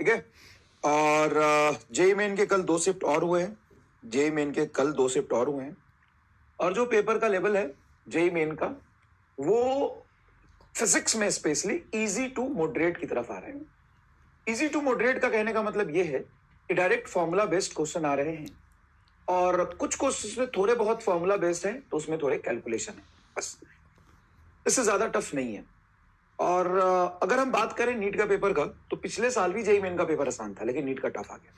ठीक है। और जेई मेन के कल 2 शिफ्ट और हुए हैं, जेई मेन के कल 2 शिफ्ट और हुए हैं। और जो पेपर का लेवल है जेई मेन का, वो फिजिक्स में स्पेशली इजी टू मॉडरेट की तरफ आ रहे हैं। इजी टू मॉडरेट का कहने का मतलब ये है कि डायरेक्ट फॉर्मूला बेस्ड क्वेश्चन आ रहे हैं, और कुछ क्वेश्चन में थोड़े बहुत फॉर्मूला बेस्ड हैं तो उसमें थोड़े कैलकुलेशन है, बस, इससे ज्यादा टफ नहीं है। और अगर हम बात करें नीट का पेपर का, तो पिछले साल भी जेई मेन का पेपर आसान था, लेकिन नीट का टफ आ गया।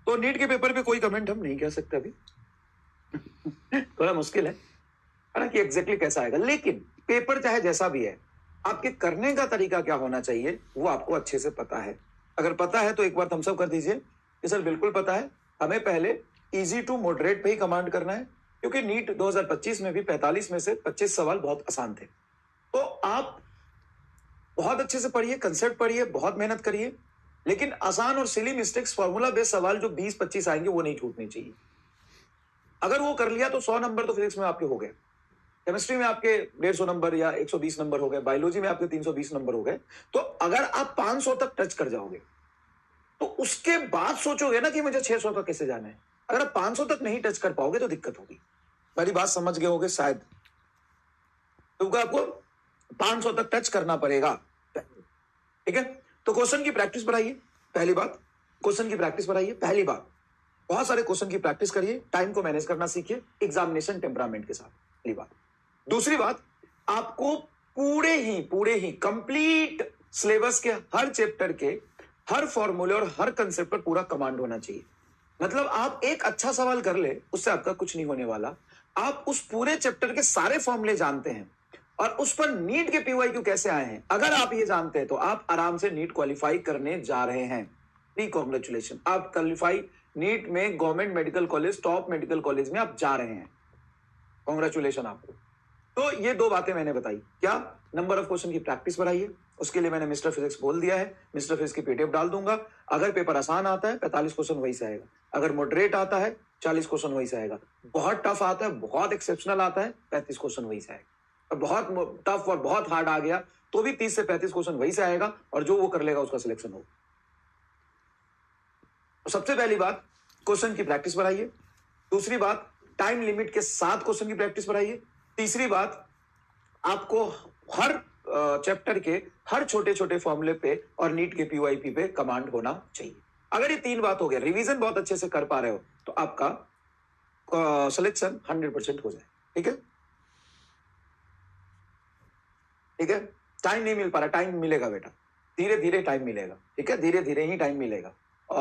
तो नीट के पेपर पे कोई कमेंट हम नहीं कह सकते अभी। थोड़ा मुश्किल है कि एग्जैक्टली कैसा आएगा, लेकिन पेपर चाहे जैसा भी है, आपके करने का तरीका क्या होना चाहिए वो आपको अच्छे से पता है। अगर पता है तो एक बार थम्स अप कर दीजिए कि सर बिल्कुल पता है, हमें पहले इजी टू मॉडरेट पे ही कमांड करना है, क्योंकि नीट 2025 में भी 45 में से 25 सवाल बहुत आसान थे। तो आप बहुत अच्छे से पढ़िए, कंसेप्ट पढ़िए, बहुत मेहनत करिए, लेकिन आसान और सिली मिस्टेक्स, फॉर्मूला बेस्ड सवाल जो 20-25 आएंगे वो नहीं छूटनी चाहिए। अगर वो कर लिया तो 100 नंबर तो फिजिक्स में आपके हो गए, केमिस्ट्री में आपके 150 नंबर या 120 नंबर हो गए, बायोलॉजी में आपके 320 नंबर हो गए। तो अगर आप 500 तक टच कर जाओगे तो उसके बाद सोचोगे ना कि मुझे 600 तक कैसे जाना है। अगर आप 500 तक नहीं टच कर पाओगे तो दिक्कत होगी। मेरी बात समझ गए होगे शायद, क्योंकि आपको 500 तक टच करना पड़ेगा, ठीक है। तो क्वेश्चन की प्रैक्टिस बढ़ाइए, पहली बात। क्वेश्चन की प्रैक्टिस बढ़ाइए, पहली बात। बहुत सारे क्वेश्चन की प्रैक्टिस करिए, टाइम को मैनेज करना सीखिए एग्जामिनेशन टेम्परामेंट के साथ, पहली बात। दूसरी बात, आपको पूरे ही कंप्लीट सिलेबस के हर चैप्टर के हर फॉर्मूले और हर कंसेप्ट पर पूरा कमांड होना चाहिए। मतलब आप एक अच्छा सवाल कर ले, उससे आपका कुछ नहीं होने वाला। आप उस पूरे चैप्टर के सारे फॉर्मूले जानते हैं और उस पर नीट के पीवाईक्यू कैसे आए हैं, अगर आप ये जानते हैं तो आप आराम से नीट क्वालिफाई करने जा रहे हैं। प्री कॉन्ग्रेचुलेशन, आप क्वालिफाई नीट में government medical college, top medical college में आप जा रहे हैं, कॉन्ग्रेचुलेशन आपको। तो ये 2 बातें मैंने बताई। क्या? नंबर ऑफ क्वेश्चन की प्रैक्टिस बढ़ाइए, उसके लिए मैंने मिस्टर फिजिक्स बोल दिया है, मिस्टर फिजिक्स की पीडीएफ डाल दूंगा। अगर पेपर आसान आता है 45 क्वेश्चन वही से आएगा, अगर मॉडरेट आता है 40 क्वेश्चन वही से आएगा, बहुत टफ आता है, बहुत एक्सेप्शनल आता है 35 क्वेश्चन वही से आएगा, और बहुत टफ और बहुत हार्ड आ गया तो भी 30 से 35 क्वेश्चन वही से आएगा, और जो वो कर लेगा उसका सिलेक्शन होगा। तो सबसे पहली बात, क्वेश्चन की प्रैक्टिस बढ़ाइए। दूसरी बात, टाइम लिमिट के साथ क्वेश्चन की प्रैक्टिस बढ़ाइए। तीसरी बात, आपको हर चैप्टर के हर छोटे छोटे फॉर्मूले पे और नीट के पीवाईपी पे कमांड होना चाहिए। अगर ये 3 बात हो गया, रिवीजन बहुत अच्छे से कर पा रहे हो, तो आपका सिलेक्शन 100% हो जाए। ठीक है, ठीक है। टाइम नहीं मिल पा रहा, टाइम मिलेगा बेटा, धीरे धीरे टाइम मिलेगा, ठीक है, धीरे धीरे ही टाइम मिलेगा।